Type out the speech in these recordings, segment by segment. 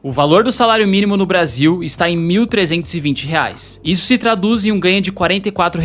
O valor do salário mínimo no Brasil está em R$ 1.320. Isso se traduz em um ganho de R$ 44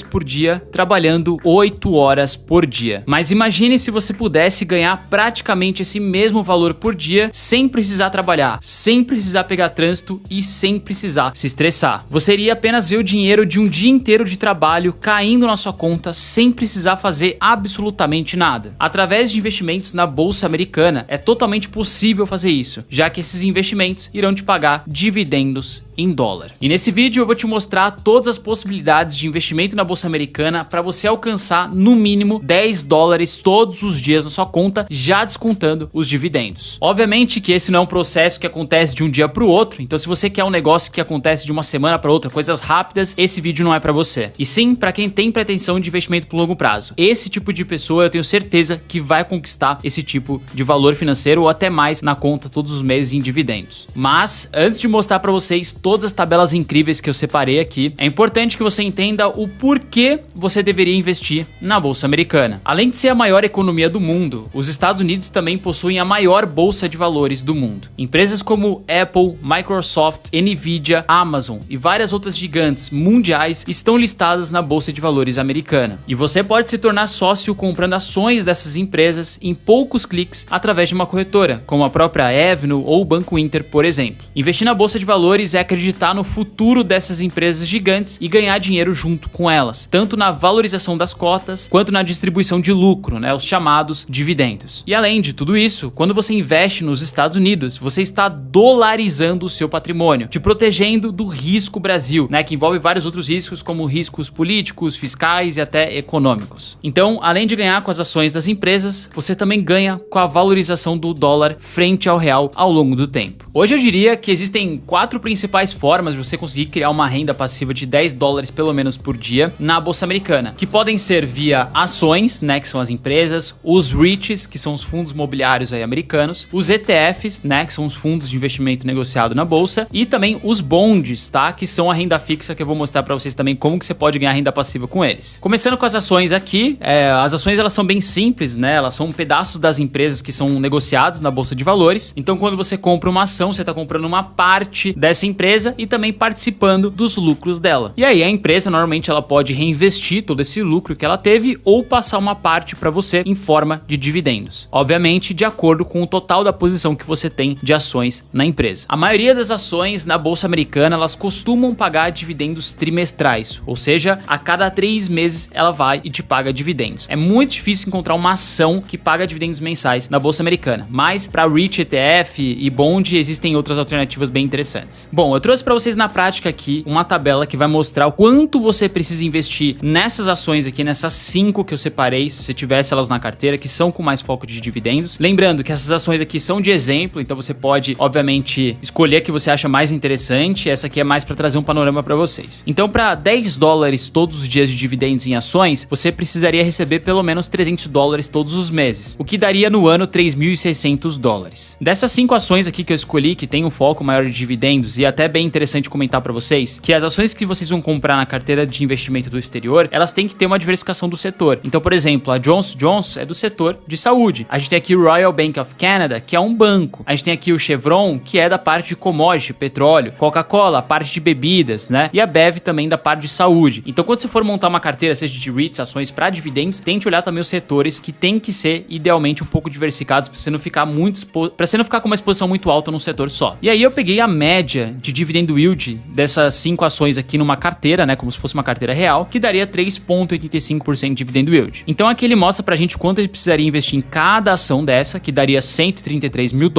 por dia, trabalhando 8 horas por dia. Mas imagine se você pudesse ganhar praticamente esse mesmo valor por dia sem precisar trabalhar, sem precisar pegar trânsito e sem precisar se estressar. Você iria apenas ver o dinheiro de um dia inteiro de trabalho caindo na sua conta sem precisar fazer absolutamente nada. Através de investimentos na Bolsa Americana, é totalmente possível fazer isso, já que esses investimentos irão te pagar dividendos em dólar. E nesse vídeo eu vou te mostrar todas as possibilidades de investimento na Bolsa Americana para você alcançar no mínimo $10 todos os dias na sua conta, já descontando os dividendos. Obviamente que esse não é um processo que acontece de um dia para o outro, então se você quer um negócio que acontece de uma semana para outra, coisas rápidas, esse vídeo não é para você. E sim, para quem tem pretensão de investimento por longo prazo. Esse tipo de pessoa eu tenho certeza que vai conquistar esse tipo de valor financeiro ou até mais na conta todos os meses em dividendos. Mas antes de mostrar para vocês todas as tabelas incríveis que eu separei aqui, é importante que você entenda o porquê você deveria investir na Bolsa Americana. Além de ser a maior economia do mundo, os Estados Unidos também possuem a maior bolsa de valores do mundo. Empresas como Apple, Microsoft, Nvidia, Amazon e várias outras gigantes mundiais estão listadas na Bolsa de Valores americana. E você pode se tornar sócio comprando ações dessas empresas em poucos cliques através de uma corretora, como a própria Avenue ou o Banco Inter, por exemplo. Investir na Bolsa de Valores é acreditar no futuro dessas empresas gigantes e ganhar dinheiro junto com elas, tanto na valorização das cotas quanto na distribuição de lucro, os chamados dividendos. E além de tudo isso, quando você investe nos Estados Unidos, você está dolarizando o seu patrimônio, te protegendo do risco Brasil, que envolve vários outros riscos, como riscos políticos, fiscais e até econômicos. Então, além de ganhar com as ações das empresas, você também ganha com a valorização do dólar frente ao real ao longo do tempo. Hoje eu diria que existem 4 principais formas de você conseguir criar uma renda passiva de $10 pelo menos por dia na Bolsa Americana, que podem ser via ações, que são as empresas, os REITs, que são os fundos imobiliários americanos, os ETFs, que são os fundos de investimento negociado na bolsa, e também os bonds, que são a renda fixa, que eu vou mostrar para vocês também como que você pode ganhar renda passiva com eles. Começando com as ações aqui, as ações elas são bem simples, elas são pedaços das empresas que são negociados na Bolsa de Valores. Então quando você compra uma ação, você está comprando uma parte dessa empresa e também participando dos lucros dela. E aí a empresa normalmente ela pode reinvestir todo esse lucro que ela teve ou passar uma parte para você em forma de dividendos. Obviamente de acordo com o total da posição que você tem de ações na empresa. A maioria das ações na Bolsa Americana elas costumam pagar dividendos trimestrais, ou seja, a cada 3 meses ela vai e te paga dividendos. É muito difícil encontrar uma ação que paga dividendos mensais na Bolsa Americana, mas para REIT, ETF e Bond existem outras alternativas bem interessantes. Bom, eu trouxe para vocês na prática aqui uma tabela que vai mostrar o quanto você precisa investir nessas ações aqui, nessas 5 que eu separei, se você tivesse elas na carteira, que são com mais foco de dividendos. Lembrando que essas ações aqui são de exemplo, então você pode, obviamente, escolher a que você acha mais interessante. Essa aqui é mais para trazer um panorama para vocês. Então, para $10 todos os dias de dividendos em ações, você precisaria receber pelo menos $300 todos os meses, o que daria no ano $3.600. Dessas 5 ações aqui que eu escolhi, que tem um foco maior de dividendos, e até bem interessante comentar para vocês, que as ações que vocês vão comprar na carteira de investimento do exterior, elas têm que ter uma diversificação do setor. Então, por exemplo, a Johnson & Johnson é do setor de saúde. A gente tem aqui o Royal Bank of Canada, que é um banco. A gente tem aqui o Chevron, que é da parte de commodity, petróleo. Coca-Cola, a parte de bebidas, E a Bev também da parte de saúde. Então, quando você for montar uma carteira, seja de REITs, ações para dividendos, tente olhar também os setores que tem que ser idealmente um pouco diversificados para você não ficar com uma exposição muito alta num setor só. E aí eu peguei a média de dividendo yield dessas 5 ações aqui numa carteira, como se fosse uma carteira real, que daria 3,85% de dividendo yield. Então aqui ele mostra pra gente quanto ele precisaria investir em cada ação dessa, que daria $133 mil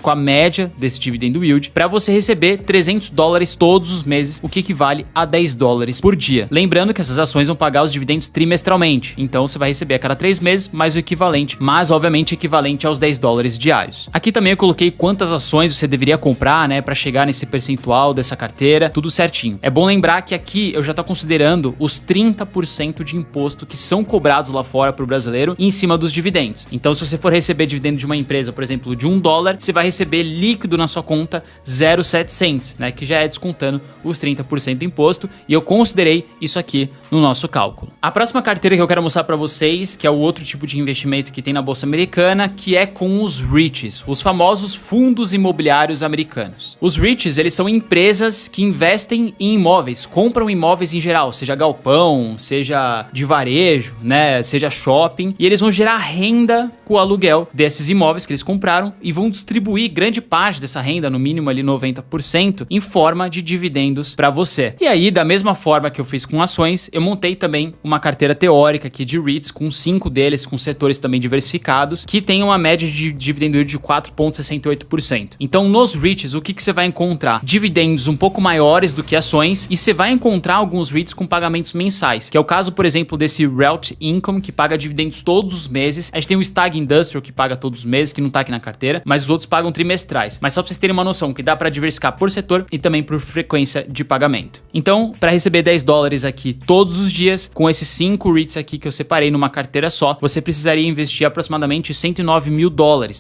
com a média desse dividendo yield, para você receber $300 todos os meses, o que equivale a $10 por dia. Lembrando que essas ações vão pagar os dividendos trimestralmente, então você vai receber a cada 3 meses mais o equivalente, mas obviamente equivalente aos $10 diários. Aqui também eu coloquei quantas ações você deveria comprar, para chegar nesse percentual percentual dessa carteira, tudo certinho. É bom lembrar que aqui eu já tô considerando os 30% de imposto que são cobrados lá fora pro brasileiro em cima dos dividendos. Então, se você for receber dividendo de uma empresa, por exemplo, de $1, você vai receber líquido na sua conta 0,7 cents, né, que já é descontando os 30% do imposto, e eu considerei isso aqui no nosso cálculo. A próxima carteira que eu quero mostrar para vocês, que é o outro tipo de investimento que tem na bolsa americana, que é com os REITs, os famosos fundos imobiliários americanos. Os REITs, eles são empresas que investem em imóveis, compram imóveis em geral, seja galpão, seja de varejo, né, seja shopping, e eles vão gerar renda com o aluguel desses imóveis que eles compraram e vão distribuir grande parte dessa renda, no mínimo ali 90%, em forma de dividendos para você. E aí, da mesma forma que eu fiz com ações, eu montei também uma carteira teórica aqui de REITs, com 5 deles, com setores também diversificados, que tem uma média de dividendo yield de 4,68%. Então, nos REITs, o que você vai encontrar? Dividendos um pouco maiores do que ações, e você vai encontrar alguns REITs com pagamentos mensais, que é o caso, por exemplo, desse Realty Income, que paga dividendos todos os meses. A gente tem o Stag Industrial, que paga todos os meses, que não tá aqui na carteira, mas os outros pagam trimestrais. Mas só pra vocês terem uma noção, que dá pra diversificar por setor e também por frequência de pagamento. Então, para receber $10 aqui todos os dias, com esses 5 REITs aqui que eu separei numa carteira só, você precisaria investir aproximadamente $109 mil,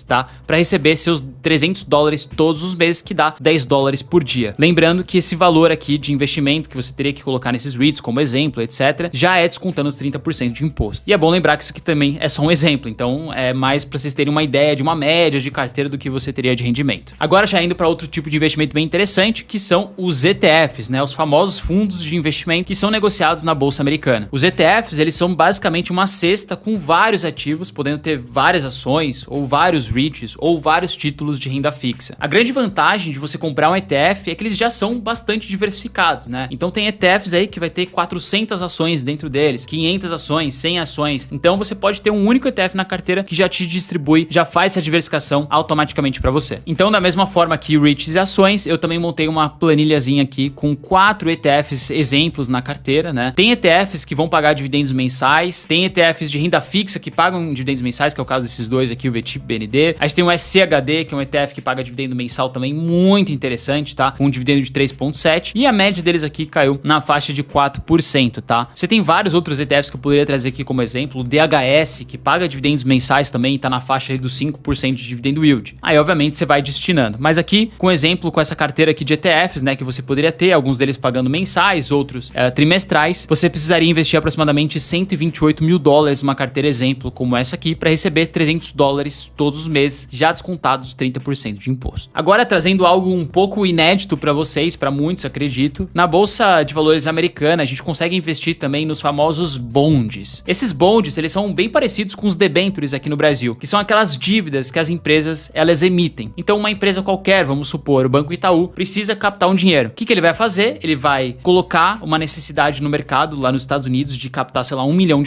tá? Para receber seus $300 todos os meses, que dá $10 por dia. Lembrando que esse valor aqui de investimento que você teria que colocar nesses REITs, como exemplo, etc., já é descontando os 30% de imposto. E é bom lembrar que isso aqui também é só um exemplo, então é mais para vocês terem uma ideia de uma média de carteira do que você teria de rendimento. Agora, já indo para outro tipo de investimento bem interessante, que são os ETFs, né? Os famosos fundos de investimento que são negociados na bolsa americana. Os ETFs, eles são basicamente uma cesta com vários ativos, podendo ter várias ações, ou vários REITs, ou vários títulos de renda fixa. A grande vantagem de você comprar um ETF é que eles já são bastante diversificados, né? Então tem ETFs aí que vai ter 400 ações dentro deles, 500 ações, 100 ações. Então você pode ter um único ETF na carteira que já te distribui, já faz essa diversificação automaticamente para você. Então, da mesma forma que REITs e ações, eu também montei uma planilhazinha aqui com 4 ETFs exemplos na carteira, né? Tem ETFs que vão pagar dividendos mensais, tem ETFs de renda fixa que pagam dividendos mensais, que é o caso desses dois aqui, o VTIP BND. A gente tem o SCHD, que é um ETF que paga dividendo mensal também muito interessante, tá? Com um dividendo de 3,7, e a média deles aqui caiu na faixa de 4%, tá? Você tem vários outros ETFs que eu poderia trazer aqui como exemplo, o DHS, que paga dividendos mensais também, tá na faixa aí dos 5% de dividendo yield. Aí, obviamente, você vai destinando. Mas aqui, com exemplo, com essa carteira aqui de ETFs, né, que você poderia ter, alguns deles pagando mensais, outros trimestrais, você precisaria investir aproximadamente $128 mil numa carteira exemplo como essa aqui, para receber $300 todos os meses, já descontados 30% de imposto. Agora, trazendo algo um pouco inédito para vocês, para muitos, acredito, na bolsa de valores americana, a gente consegue investir também nos famosos bonds. Esses bonds, eles são bem parecidos com os debentures aqui no Brasil, que são aquelas dívidas que as empresas, elas emitem. Então, uma empresa qualquer, vamos supor, o Banco Itaú, precisa captar um dinheiro. O que ele vai fazer? Ele vai colocar uma necessidade no mercado, lá nos Estados Unidos, de captar, sei lá, $1 milhão.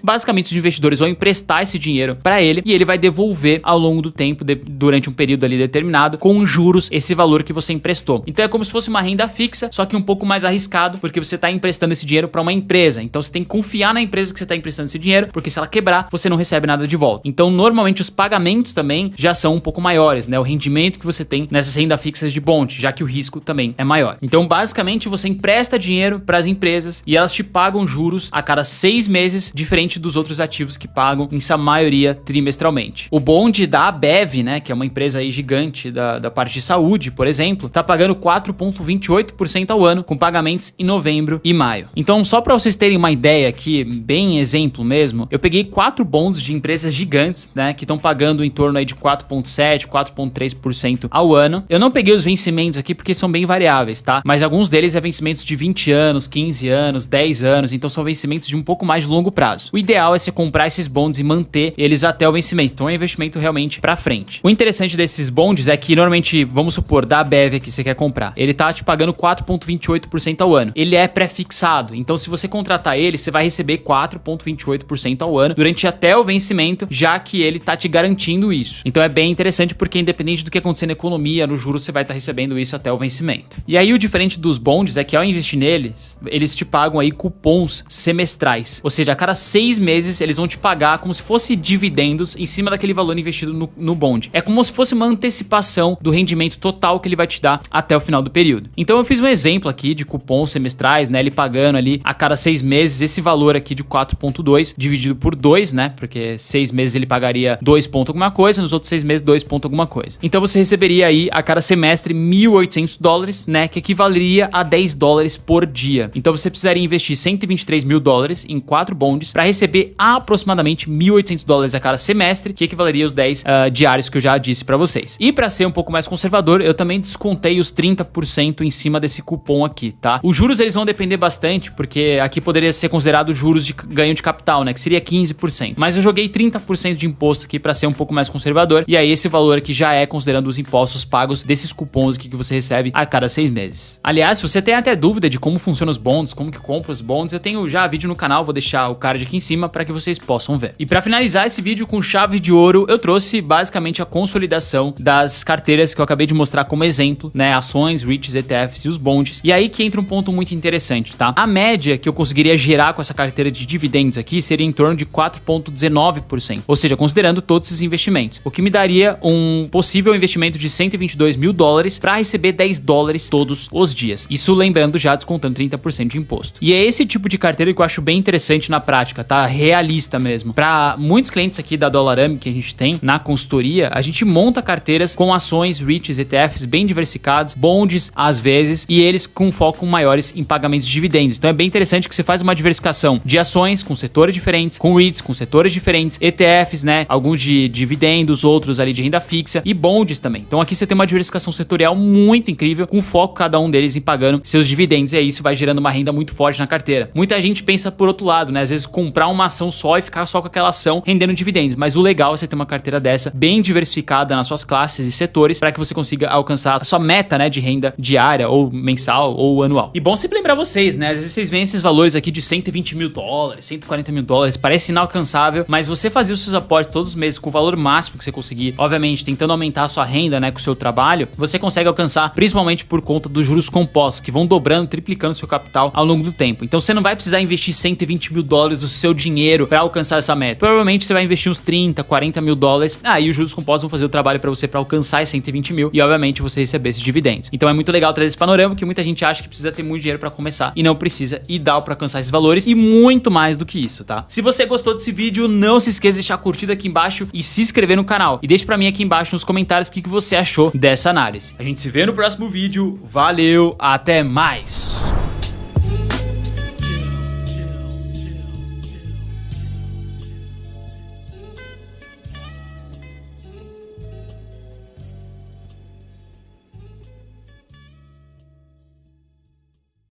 Basicamente, os investidores vão emprestar esse dinheiro para ele e ele vai devolver ao longo do tempo, durante um período ali determinado, com juros, esse valor que você emprestou. Então, é como se fosse uma renda fixa, só que um pouco mais arriscado, porque você está emprestando esse dinheiro para uma empresa. Então, você tem que confiar na empresa que você está emprestando esse dinheiro, porque se ela quebrar, você não recebe nada de volta. Então, normalmente, os pagamentos também já são um pouco maiores, né? O rendimento que você tem nessas rendas fixas de bond, já que o risco também é maior. Então, basicamente, você empresta dinheiro para as empresas e elas te pagam juros a cada 6 meses, diferente dos outros ativos que pagam, em sua maioria, trimestralmente. O bond da Ambev, né, que é uma empresa aí gigante da parte de saúde, por exemplo, tá pagando 4,28% ao ano, com pagamentos em novembro e maio. Então, só para vocês terem uma ideia aqui, bem exemplo mesmo, eu peguei 4 bonds de empresas gigantes, né, que estão pagando em torno aí de 4,7%, 4,3% ao ano. Eu não peguei os vencimentos aqui porque são bem variáveis, tá? Mas alguns deles é vencimentos de 20 anos, 15 anos, 10 anos, então são vencimentos de um pouco mais de longo prazo. O ideal é você comprar esses bonds e manter eles até o vencimento. Então é um investimento realmente pra frente. O interessante desses bonds é que normalmente, vamos supor, da Ambev aqui você quer comprar, ele tá te pagando 4,28% ao ano. Ele é pré-fixado, então se você contratar ele, você vai receber 4,28% ao ano durante até o vencimento, já que ele tá te garantindo isso. Então é bem interessante porque independente do que acontecer na economia, no juros, você vai estar recebendo isso até o vencimento. E aí o diferente dos bonds é que ao investir neles, eles te pagam aí cupons semestrais. Ou seja, a cada 6 meses eles vão te pagar como se fosse dividendos em cima daquele valor investido no bond. É como se fosse uma antecipação do rendimento total que ele vai te dar até o final do período. Então eu fiz um exemplo aqui de cupons semestrais, né, ele pagando ali a cada 6 meses esse valor aqui de 4,2 dividido por 2, né, porque 6 meses ele pagaria 2 ponto alguma coisa, nos outros 6 meses 2 ponto alguma coisa. Então você receberia aí a cada semestre $1.800, né, que equivaleria a $10 por dia. Então você precisaria investir $123 mil em 4 bonds para receber aproximadamente $1.800 a cada semestre, que equivaleria aos 10 diários que eu já disse para vocês. E para ser um pouco mais conservador, eu também descontei os 30% em cima desse cupom aqui, tá? Os juros eles vão depender bastante, porque aqui poderia ser considerado juros de ganho de capital, né, que seria 15%. Mas eu joguei 30% de imposto aqui para ser um pouco mais conservador, e aí esse valor aqui já é considerando os impostos pagos desses cupons aqui que você recebe a cada 6 meses. Aliás, se você tem até dúvida de como funcionam os bonds, como que compra os bonds, eu tenho já vídeo no canal, vou deixar o card aqui em cima para que vocês possam ver. E para finalizar esse vídeo com chave de ouro, eu trouxe basicamente a consolidação das carteiras que eu acabei de mostrar como exemplo, né, ações, REITs, ETFs e os bonds. E aí que entra um ponto muito interessante, tá? A média que eu conseguiria gerar com essa carteira de dividendos aqui seria em torno de 4,19%, ou seja, considerando todos esses investimentos, o que me daria um possível investimento de $122 mil para receber $10 todos os dias. Isso lembrando já descontando 30% de imposto. E é esse tipo de carteira que eu acho bem interessante na prática, tá? Realista mesmo. Para muitos clientes aqui da Dollarame que a gente tem na consultoria, a gente monta carteiras com ações, REITs, ETFs bem diversificados, bonds às vezes, e eles com foco maiores em pagamentos de dividendos. Então é bem interessante que você faz uma diversificação de ações com setores diferentes, com REITs com setores diferentes, ETFs, né? Alguns de dividendos, outros ali de renda fixa e bonds também. Então aqui você tem uma diversificação setorial muito incrível, com foco cada um deles em pagando seus dividendos, e aí isso vai gerando uma renda muito forte na carteira. Muita gente pensa por outro lado, né? Às vezes comprar uma ação só e ficar só com aquela ação rendendo dividendos, mas o legal é você ter uma carteira dessa bem diversificada nas suas classes e setores para que você consiga alcançar a sua meta, né, de renda diária ou mensal ou anual. E bom sempre lembrar vocês, né? Às vezes vocês veem esses valores aqui de $120 mil, $140 mil, parece inalcançável, mas você fazer os seus aportes todos os meses com o valor máximo que você conseguir, obviamente tentando aumentar a sua renda, né, com o seu trabalho, você consegue alcançar, principalmente por conta dos juros compostos, que vão dobrando, triplicando seu capital ao longo do tempo. Então você não vai precisar investir $120 mil do seu dinheiro para alcançar essa meta. Provavelmente você vai investir uns 30, 40 mil dólares, aí os juros compostos vão fazer o trabalho para você para alcançar esses 120 mil e obviamente você receber esses dividendos. Então é muito legal trazer esse panorama, que muita gente acha que precisa ter muito dinheiro para começar e não precisa, e dá para alcançar esses valores e muito mais do que isso, tá? Se você gostou desse vídeo, não se esqueça de deixar curtida aqui embaixo e se inscrever no canal. E deixe para mim aqui embaixo nos comentários o que você achou dessa análise. A gente se vê no próximo vídeo. Valeu, até mais!